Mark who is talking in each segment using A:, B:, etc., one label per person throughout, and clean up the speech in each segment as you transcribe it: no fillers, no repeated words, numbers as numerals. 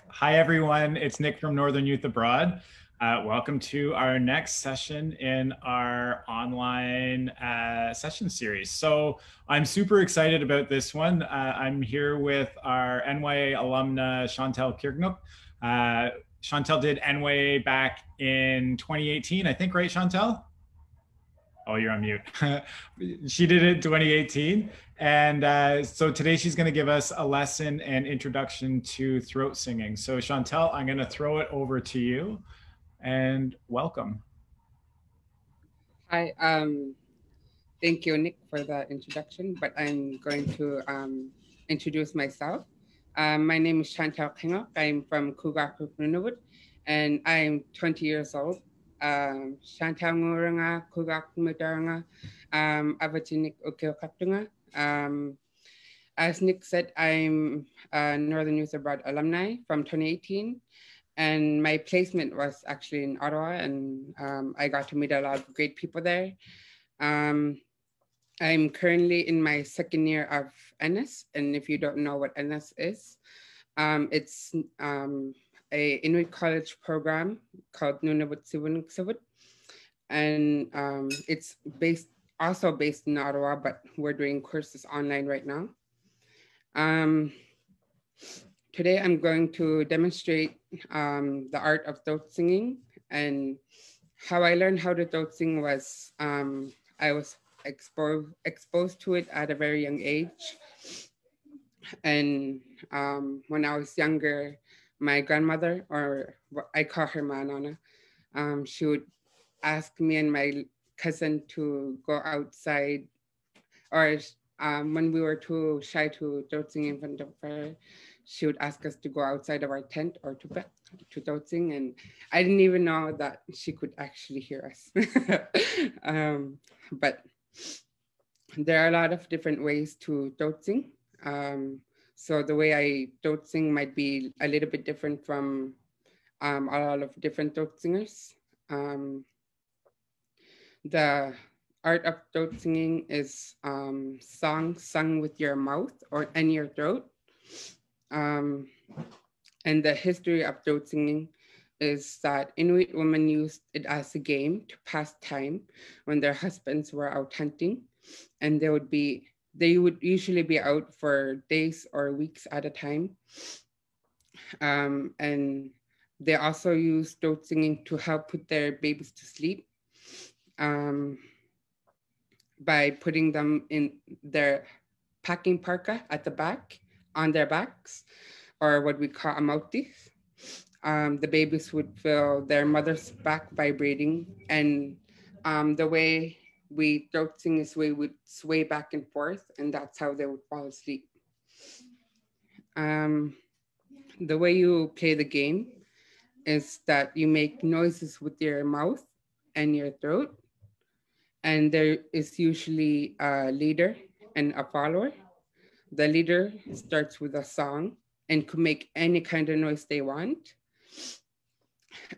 A: Hi, everyone. It's Nick from Northern Youth Abroad. Welcome to our next session in our online session series. So I'm super excited about this one. I'm here with our NYA alumna, Chantel Kirknook. Chantel did NYA back in 2018, I think, right, Chantel? Oh, you're on mute. She did it in 2018. And so today she's going to give us a lesson and introduction to throat singing. So, Chantel, I'm going to throw it over to you and welcome.
B: Hi, thank you, Nick, for the introduction, but I'm going to introduce myself. My name is Chantal Kingok. I'm from Kugak, Nunavut, and I'm 20 years old. Chantal Nguranga, Kugak Mudaranga, Avatinik Ukilkaptunga. As Nick said, I'm a Northern Youth Abroad alumni from 2018, and my placement was actually in Ottawa, and I got to meet a lot of great people there. I'm currently in my second year of NS, and if you don't know what NS is, it's a Inuit college program called Nunavut Sivunuksavut, and it's also based in Ottawa, but we're doing courses online right now. Today I'm going to demonstrate the art of throat singing, and how I learned how to throat sing was I was exposed to it at a very young age. And when I was younger, my grandmother, or I call her Manana, she would ask me and my cousin to go outside, or when we were too shy to throat sing in front of her, she would ask us to go outside of our tent or to throat sing, and I didn't even know that she could actually hear us. But there are a lot of different ways to throat sing. So the way I throat sing might be a little bit different from a lot of different throat singers. The art of throat singing is songs sung with your mouth or in your throat. And the history of throat singing is that Inuit women used it as a game to pass time when their husbands were out hunting, and they would usually be out for days or weeks at a time. And they also used throat singing to help put their babies to sleep. By putting them in their packing parka at the back on their backs, or what we call a mouthpiece. The babies would feel their mother's back vibrating, and the way we throat sing is we would sway back and forth, and that's how they would fall asleep. The way you play the game is that you make noises with your mouth and your throat, and there is usually a leader and a follower. The leader starts with a song and could make any kind of noise they want.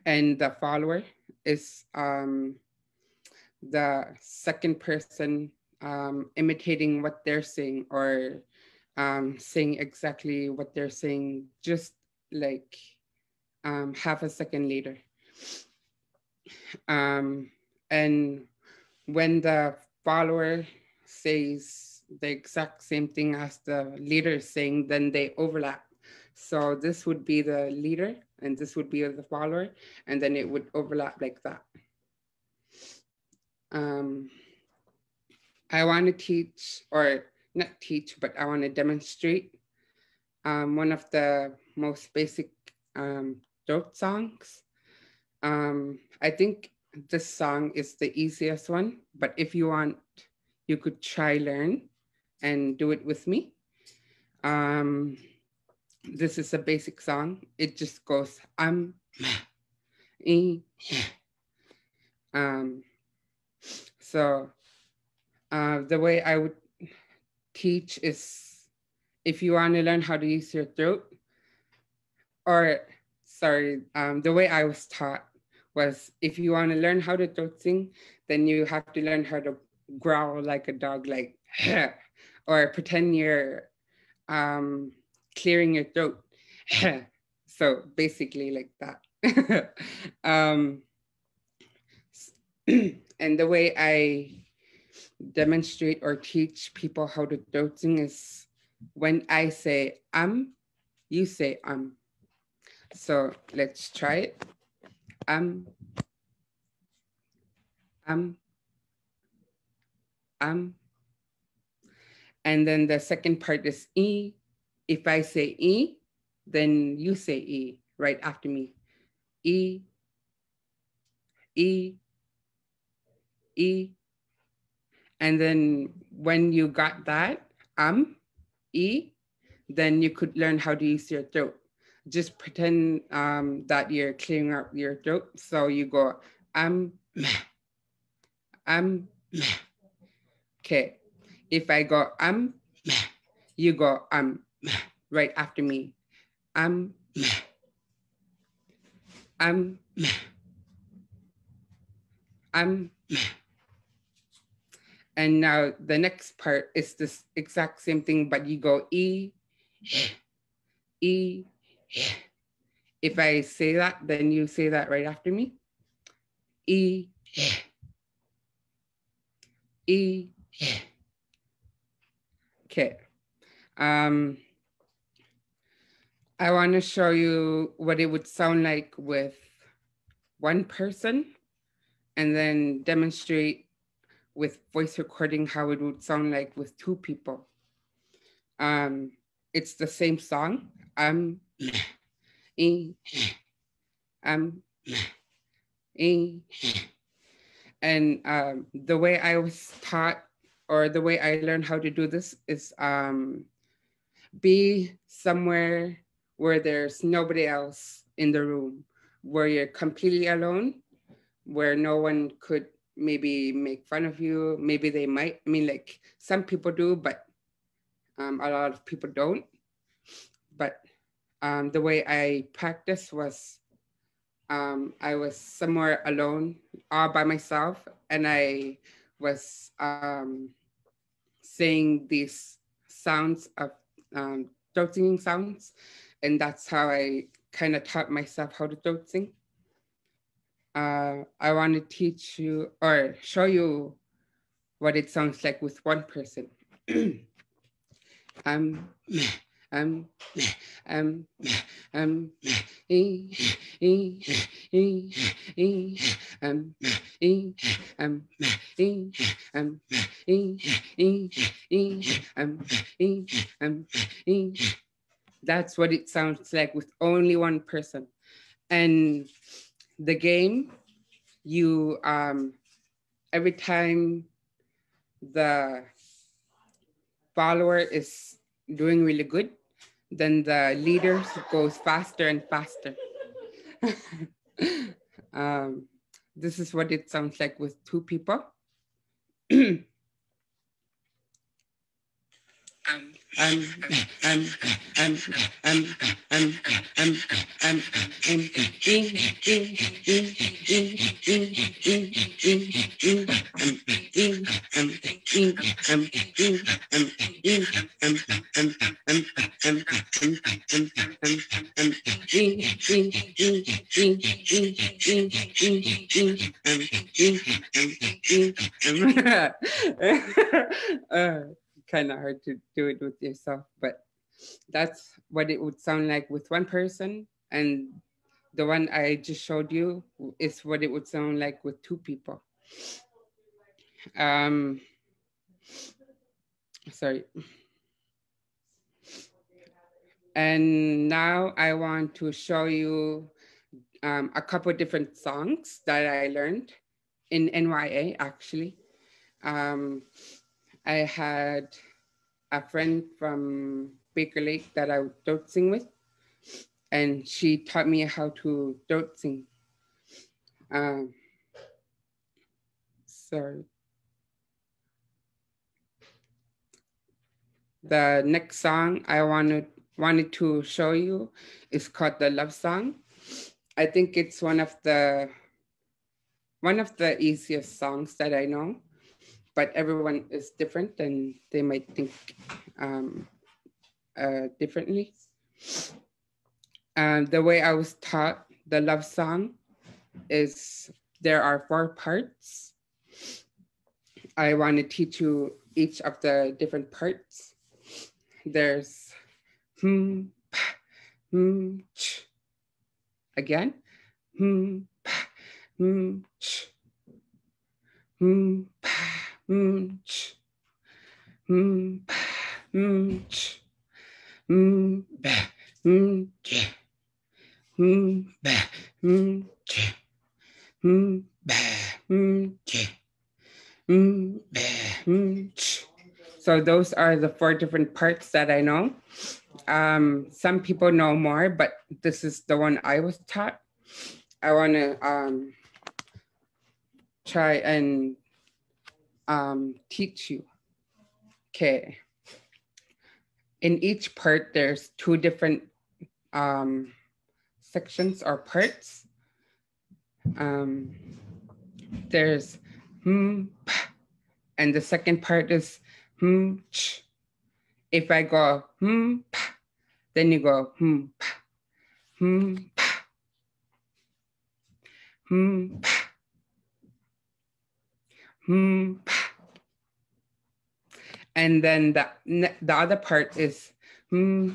B: And the follower is the second person imitating what they're saying, or saying exactly what they're saying, just like half a second later. And when the follower says the exact same thing as the leader is saying, then they overlap. So this would be the leader, and this would be the follower, and then it would overlap like that. I want to teach, or not teach, but I want to demonstrate one of the most basic throat songs. I think this song is the easiest one, but if you want, you could try learn and do it with me. This is a basic song. It just goes so the way I would teach is, if you want to learn how to use your throat, or sorry, the way I was taught was, if you want to learn how to throat sing, then you have to learn how to growl like a dog, like, or pretend you're clearing your throat. So basically like that. And the way I demonstrate or teach people how to throat sing is when I say you say So let's try it. Um, um, um. And then the second part is E. If I say E, then you say E right after me. E, E, E. And then when you got that, E, then you could learn how to use your throat. Just pretend that you're clearing up your throat. So you go, okay. If I go, you go, right after me. Um, um, and now the next part is this exact same thing, but you go E, E. If I say that, then you say that right after me. E, E. Okay. I want to show you what it would sound like with one person and then demonstrate with voice recording how it would sound like with two people. It's the same song. E, E. And the way I was taught or the way I learned how to do this is be somewhere where there's nobody else in the room, where you're completely alone, where no one could maybe make fun of you. Maybe they might. I mean, like some people do, but a lot of people don't. But the way I practiced was I was somewhere alone, all by myself, and I was saying these sounds of throat singing sounds, and that's how I kind of taught myself how to throat sing. I want to teach you or show you what it sounds like with one person. um, um, um, um, e, e, e, e, e, e, e, e, e. That's what it sounds like with only one person. And the game, you every time the follower is doing really good, then the leader goes faster and faster. This is what it sounds like with two people. Kind of hard to do it with yourself, but that's what it would sound like with one person. And the one I just showed you is what it would sound like with two people. Sorry. And now I want to show you a couple different songs that I learned in NYA, actually. I had a friend from Baker Lake that I would throat sing with, and she taught me how to throat sing. Sorry. The next song I wanted to show you is called The Love Song. I think it's one of the easiest songs that I know, but everyone is different and they might think differently. The way I was taught the love song is there are 4 parts. I want to teach you each of the different parts. There's ch. Again, ch. ch. ch. So those are the 4 different parts that I know. Some people know more, but this is the one I was taught. I want to try and teach you. Okay. In each part, there's 2 different sections or parts. There's and the second part is ch. If I go then you go and then the other part is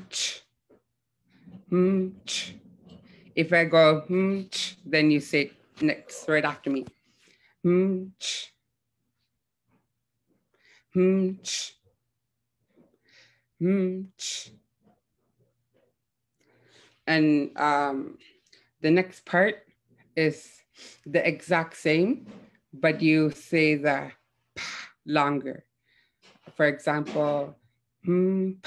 B: ch. ch. If I go ch, then you say next right after me. Ch. ch. ch. And the next part is the exact same, but you say the longer. For example, ch.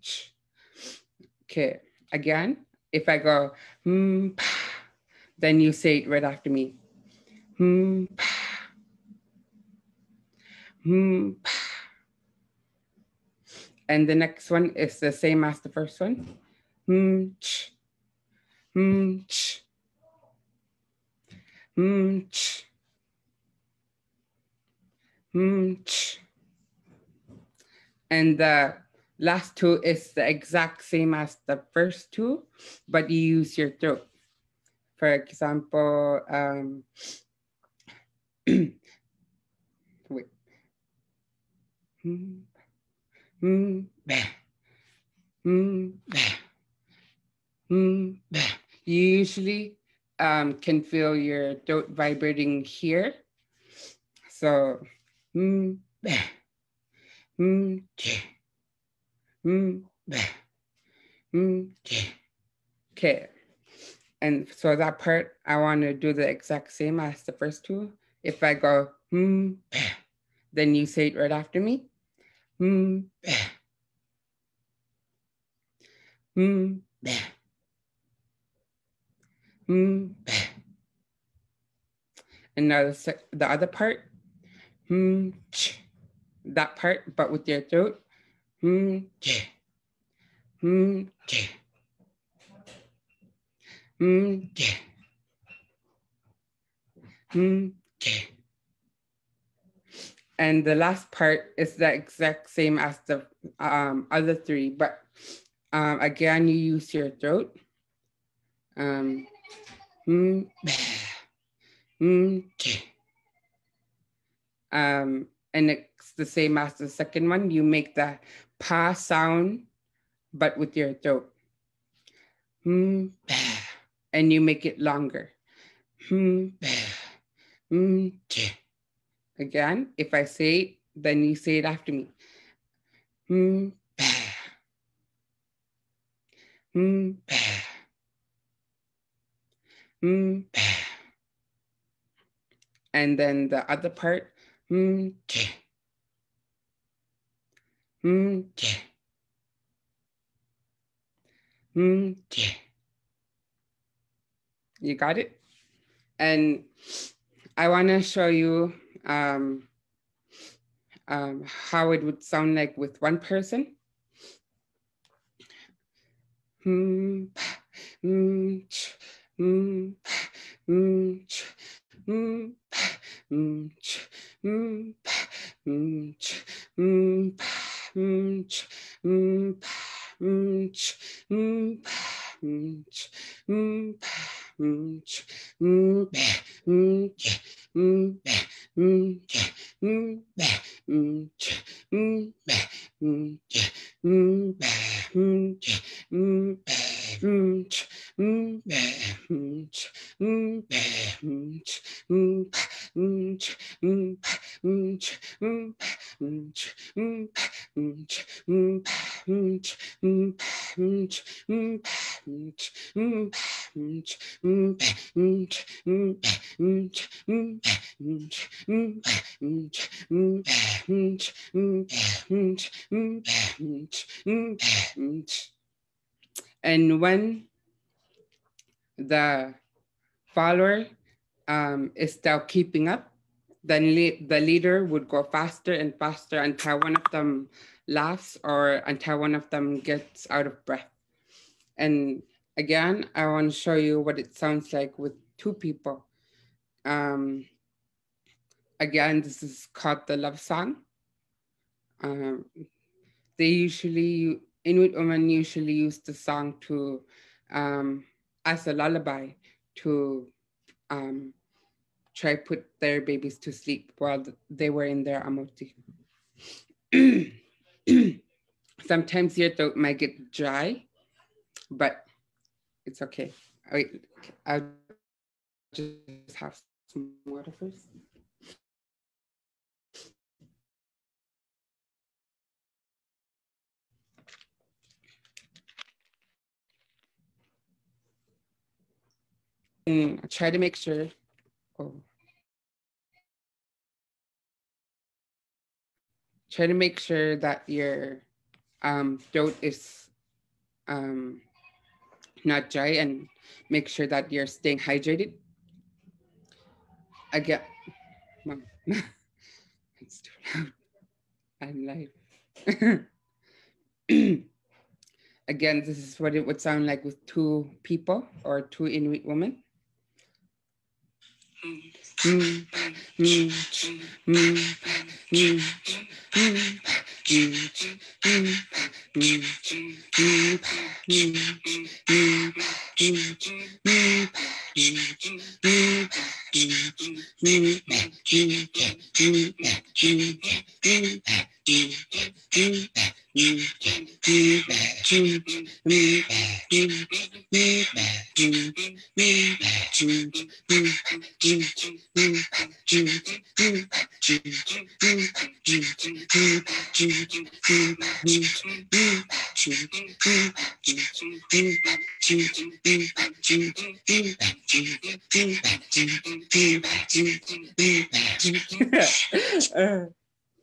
B: ch. Okay, again, if I go then you say it right after me. And the next one is the same as the first one. Ch. ch. ch. ch. And the last 2 is the exact same as the first 2, but you use your throat. For example, wait. You usually can feel your throat vibrating here. So, okay. And so that part, I want to do the exact same as the first 2. If I go, then you say it right after me. And now the other part, that part, but with your throat. And the last part is the exact same as the other 3, but again, you use your throat. And it's the same as the second one. You make the pa sound, but with your throat. And you make it longer. Again, if I say it, then you say it after me. And then the other part. You got it? And I want to show you how it would sound like with one person. And when the follower is still keeping up, then the leader would go faster and faster until one of them laughs or until one of them gets out of breath. And again, I want to show you what it sounds like with two people. Again, this is called the love song. Inuit women usually use the song to, as a lullaby to try put their babies to sleep while they were in their amoti. Sometimes your throat might get dry, but it's okay. Wait, I'll just have some water first. And try to make sure. Try to make sure that your throat is not dry, and make sure that you're staying hydrated. Again, Mom, it's too loud. I'm live. Again, this is what it would sound like with two people or two Inuit women.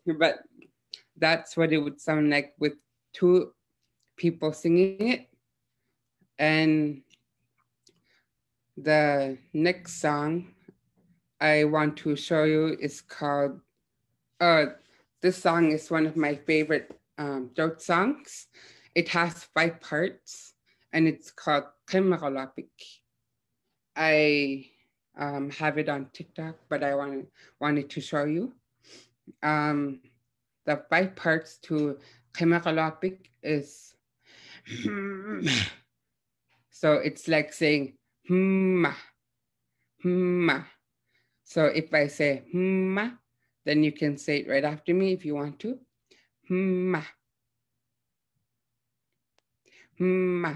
B: But that's what it would sound like with two people singing it. And the next song I want to show you is called, this song is one of my favorite throat songs. It has 5 parts and it's called Kemerolapik. I have it on TikTok, but I wanted to show you. The 5 parts to Kemerolapik is so it's like saying ma, ma. So if I say ma, then you can say it right after me if you want to. Ma, ma.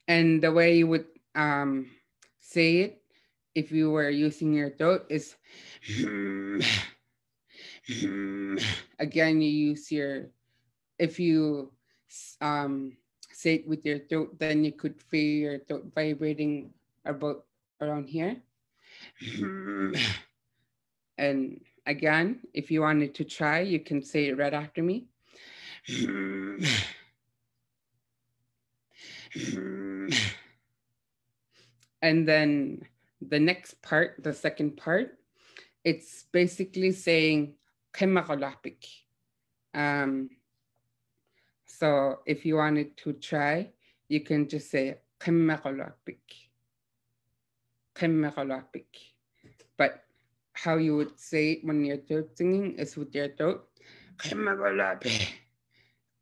B: And the way you would say it if you were using your throat is again, you use your, if you say it with your throat, then you could feel your throat vibrating about around here. And again, if you wanted to try, you can say it right after me. And then the next part, the second part, it's basically saying Kemerolapik. So if you wanted to try, you can just say Kemerolapik. Kemerolapik. But how you would say it when you're throat singing is with your throat.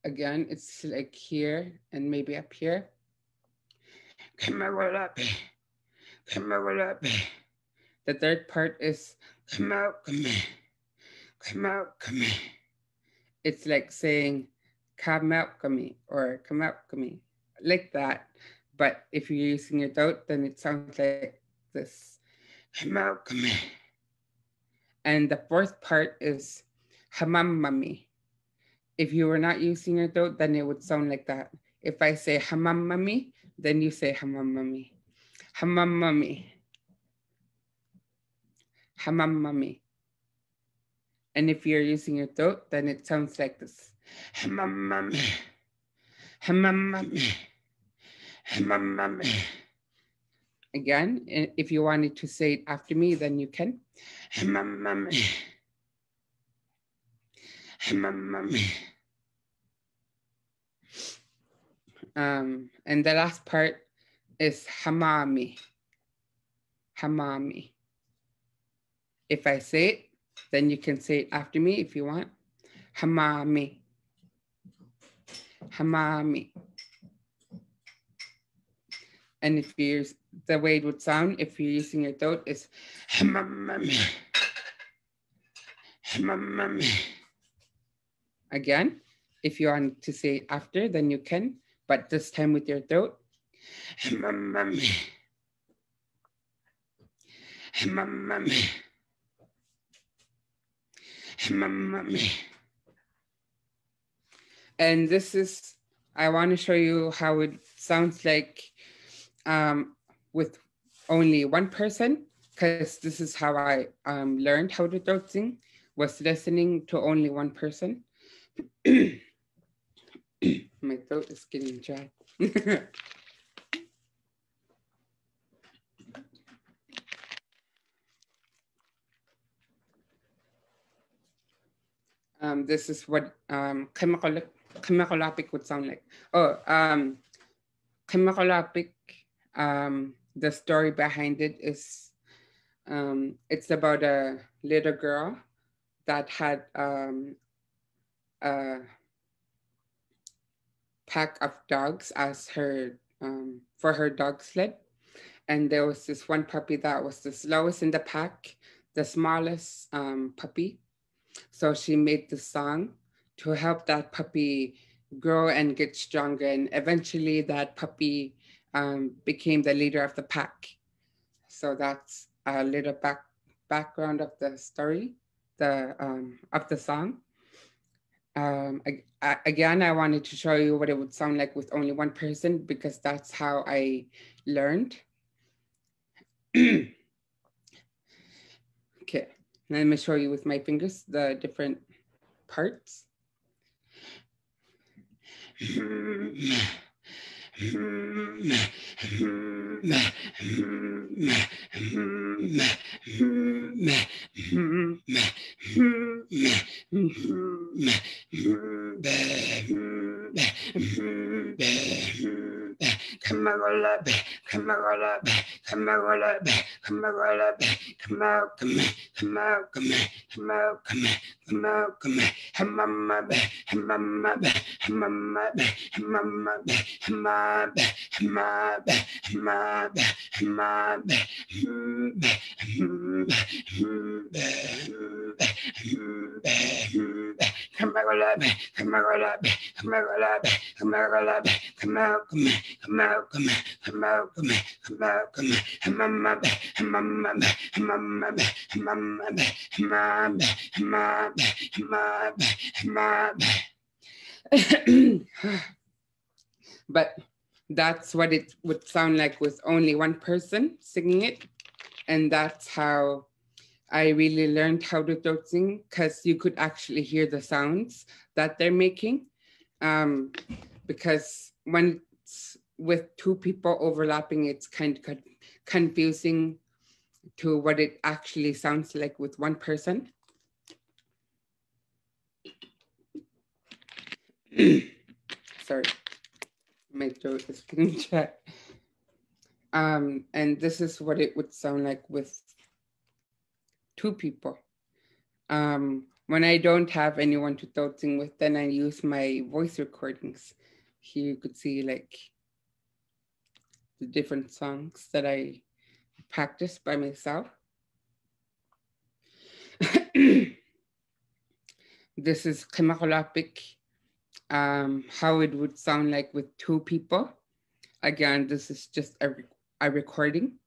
B: Again, it's like here and maybe up here. The third part is it's like saying come out me or come out me, like that. But if you're using your throat, then it sounds like this. And the fourth part is hamamami. If you were not using your throat, then it would sound like that. If I say hamamami, then you say hamamami. Hamamami. Hamamami. And if you're using your throat, then it sounds like this. Hamamami. Hamamami. Hamamami. Again, if you wanted to say it after me, then you can. Hamamami. Hamamami. And the last part is hamami. Hamami. If I say it, then you can say it after me if you want. Hamami. Hamami. And if you're, the way it would sound if you're using your throat is hamami. Hamami. Again, if you want to say it after, then you can, but this time with your throat. Hamami. Hamami. Hamami. And this is, I want to show you how it sounds like with only one person, because this is how I learned how to throat sing, was listening to only one person. My throat is getting dry. This is what Kamakolapik would sound like. Oh, Kamakolapik, the story behind it is, it's about a little girl that had a pack of dogs as her, for her dog sled. And there was this one puppy that was the slowest in the pack, the smallest puppy. So she made the song to help that puppy grow and get stronger. And eventually that puppy became the leader of the pack. So that's a little background of the story, of the song. Again, I wanted to show you what it would sound like with only one person, because that's how I learned. Okay, let me show you with my fingers the different parts. But that's what it would sound like with only one person singing it. And that's how I really learned how to throat sing, because you could actually hear the sounds that they're making. Because when it's with two people overlapping, it's kind of confusing to what it actually sounds like with one person. Sorry, my throat is getting dry. And this is what it would sound like with two people. When I don't have anyone to throat sing with, then I use my voice recordings. Here you could see like the different songs that I practice by myself. This is Kemakolapik, how it would sound like with two people. Again, this is just a recording.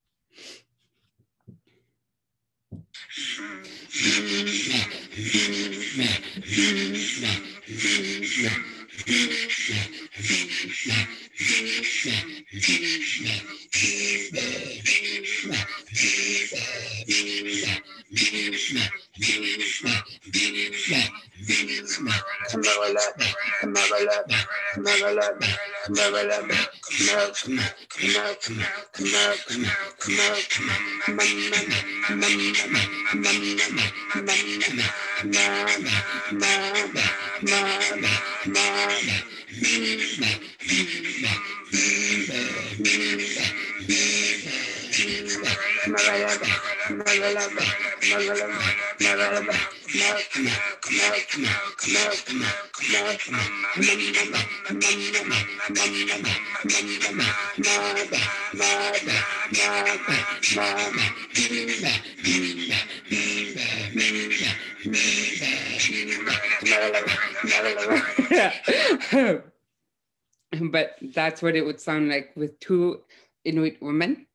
B: But that's what it would sound like with two Inuit women.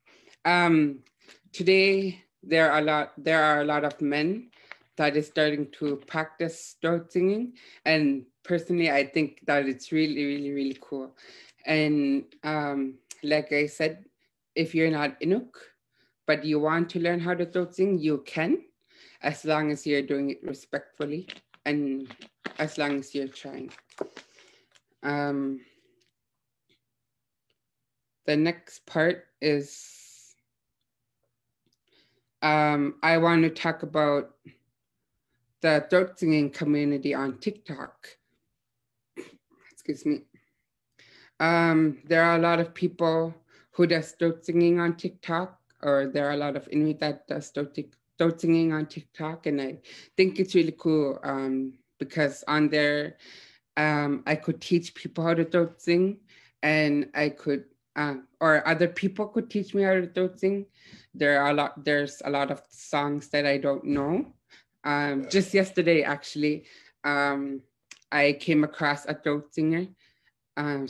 B: Today, there are a lot of men that is starting to practice throat singing, and personally, I think that it's really, really, really cool. And like I said, if you're not Inuk, but you want to learn how to throat sing, you can, as long as you're doing it respectfully and as long as you're trying. The next part is I want to talk about the throat singing community on TikTok. Excuse me. There are a lot of people who does throat singing on TikTok, or there are a lot of Inuit that does throat singing on TikTok, and I think it's really cool because on there, I could teach people how to throat sing, and I could, or other people could teach me how to throat sing. There's a lot of songs that I don't know. Just yesterday, actually, I came across a throat singer. I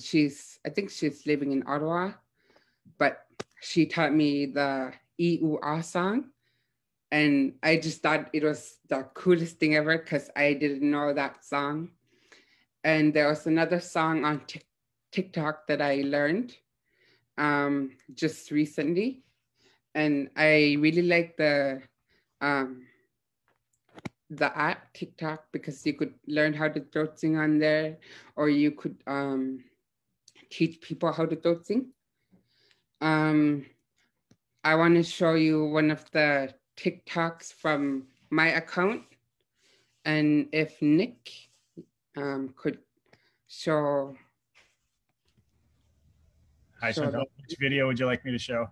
B: think she's living in Ottawa, but she taught me the E-U-A song. And I just thought it was the coolest thing ever because I didn't know that song. And there was another song on TikTok that I learned just recently. And I really like the app TikTok because you could learn how to throat sing on there, or you could teach people how to throat sing. I want to show you one of the TikToks from my account, and if Nick could show.
A: Hi, Chantal. Which video would you like me to show?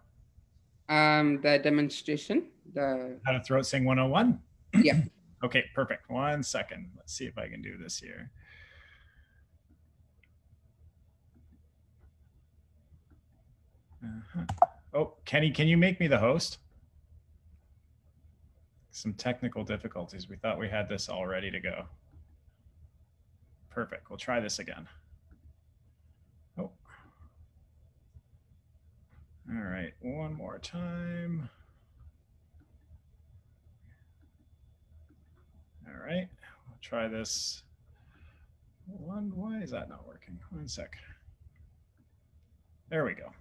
B: The demonstration.
A: How to throat sing 101?
B: Yeah.
A: Okay, perfect. 1 second. Let's see if I can do this here. Oh, Kenny, can you make me the host? Some technical difficulties. We thought we had this all ready to go. Perfect. We'll try this again. Oh. All right, one more time. All right, we'll try this. Why is that not working? 1 sec. There we go.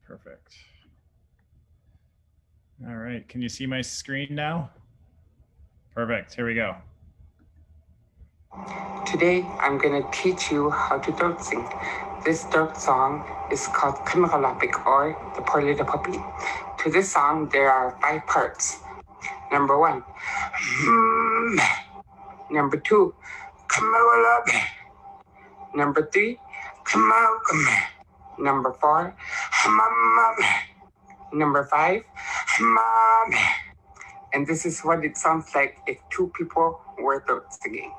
A: Perfect. All right, can you see my screen now? Perfect, here we go.
B: Today, I'm gonna teach you how to throat sing. This throat song is called Kamakalapik, or the Poor Little Puppy. To this song, there are 5 parts. Number 1, Number 2, Kamakalapik. Number 3, Kamakalapik. Number 4, Hamamam. Number 5, Hamam. And this is what it sounds like if two people were throat singing.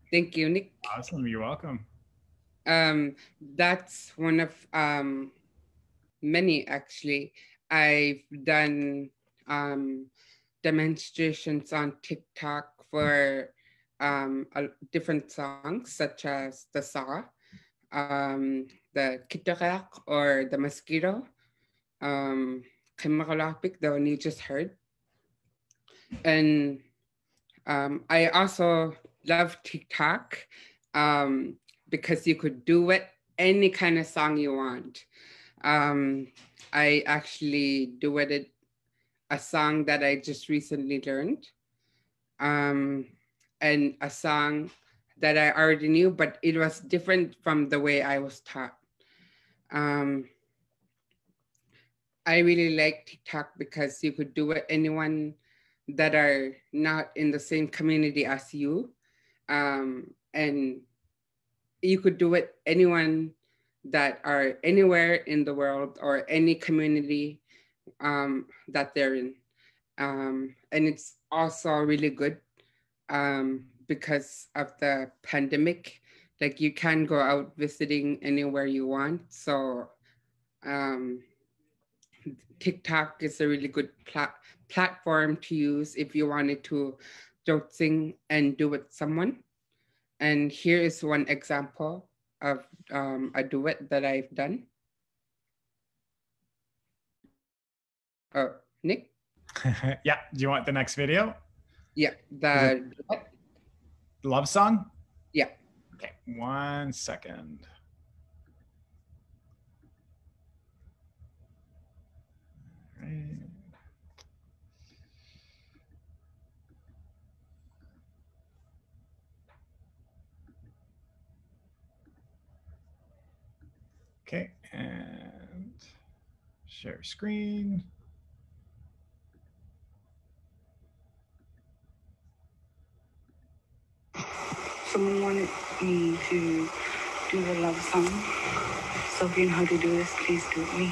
B: Thank you, Nick.
A: Awesome. You're welcome.
B: That's one of many, actually. I've done demonstrations on TikTok for different songs, such as the saw, the kitarak or the mosquito, Kimakalapik, the one you just heard. And I also love TikTok because you could do it any kind of song you want. I actually duetted a song that I just recently learned, and a song that I already knew, but it was different from the way I was taught. I really like TikTok because you could do it anyone that are not in the same community as you, and you could do it anyone that are anywhere in the world or any community that they're in. And it's also really good because of the pandemic. Like you can go out visiting anywhere you want. So TikTok is a really good platform to use if you wanted to throat sing and do it with someone. And here is one example of a duet that I've done. Oh, Nick?
A: Yeah. Do you want the next video?
B: Yeah, the duet.
A: Love song?
B: Yeah.
A: Okay, 1 second. Right. Okay, and share screen.
B: Someone wanted me to do the love song. So if you know how to do this, please do it me.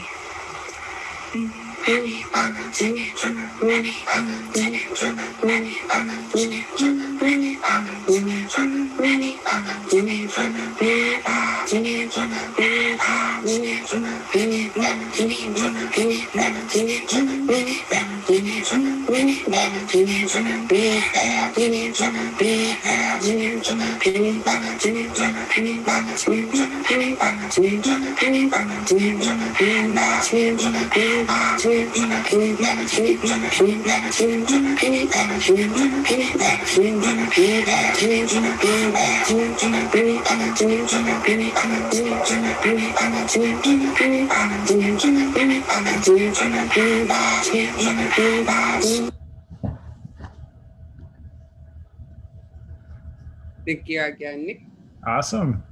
B: Thank you again, Nick.
A: Awesome.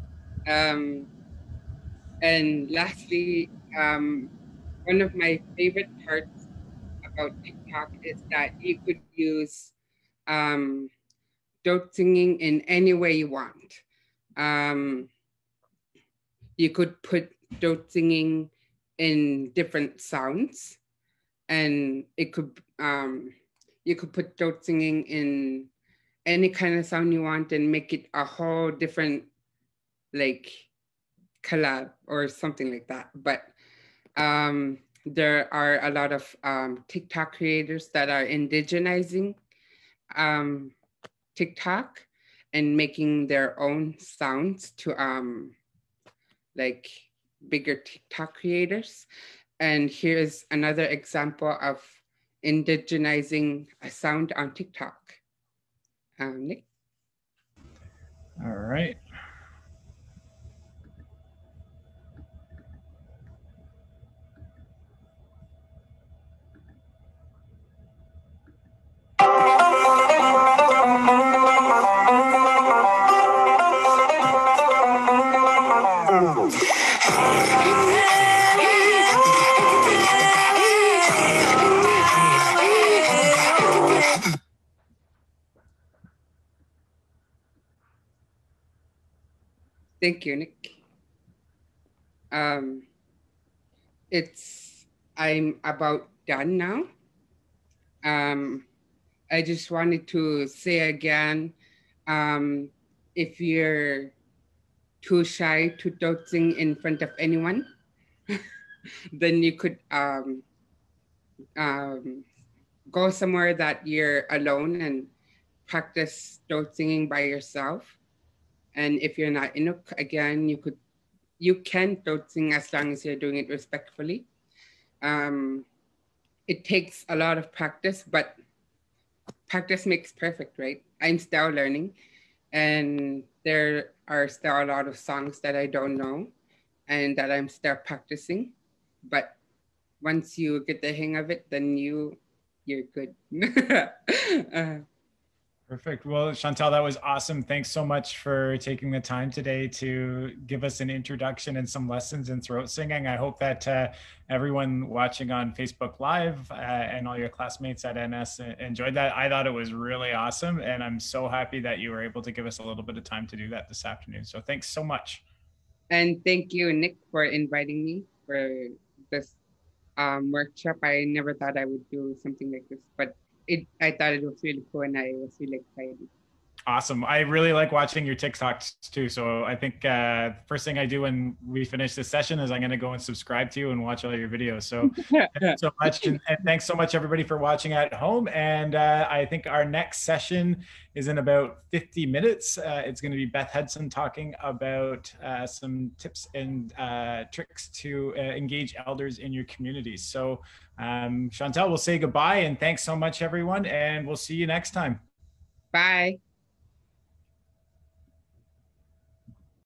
B: And lastly, one of my favorite parts about TikTok is that you could use throat singing in any way you want. You could put throat singing in different sounds, and it could you could put throat singing in any kind of sound you want and make it a whole different like collab or something like that. But there are a lot of TikTok creators that are indigenizing TikTok and making their own sounds to like bigger TikTok creators. And here's another example of indigenizing a sound on TikTok. Nick?
A: All right.
B: Thank you, Nick. Um, I'm about done now. Um, I just wanted to say again, um, if you're too shy to don't sing in front of anyone, then you could um, go somewhere that you're alone and practice throat singing by yourself. And if you're not Inuk, again, you can throat sing as long as you're doing it respectfully. Um, it takes a lot of practice, but practice makes perfect, right? I'm still learning, and there are still a lot of songs that I don't know and that I'm still practicing. But once you get the hang of it, then you're good. uh,
A: Perfect. Well, Chantal, that was awesome. Thanks so much for taking the time today to give us an introduction and some lessons in throat singing. I hope that everyone watching on Facebook Live and all your classmates at NS enjoyed that. I thought it was really awesome, and I'm so happy that you were able to give us a little bit of time to do that this afternoon. So thanks so much.
B: and thank you, Nick, for inviting me for this workshop. I never thought I would do something like this, but I thought it was really cool and I was really excited.
A: Awesome. I really like watching your TikToks too. So I think first thing I do when we finish this session is I'm going to go and subscribe to you and watch all your videos. So thanks so much. And thanks so much, everybody, for watching at home. And I think our next session is in about 50 minutes. It's going to be Beth Hudson talking about some tips and tricks to engage elders in your communities. So Chantal, we'll say goodbye and thanks so much, everyone. And we'll see you next time.
B: Bye.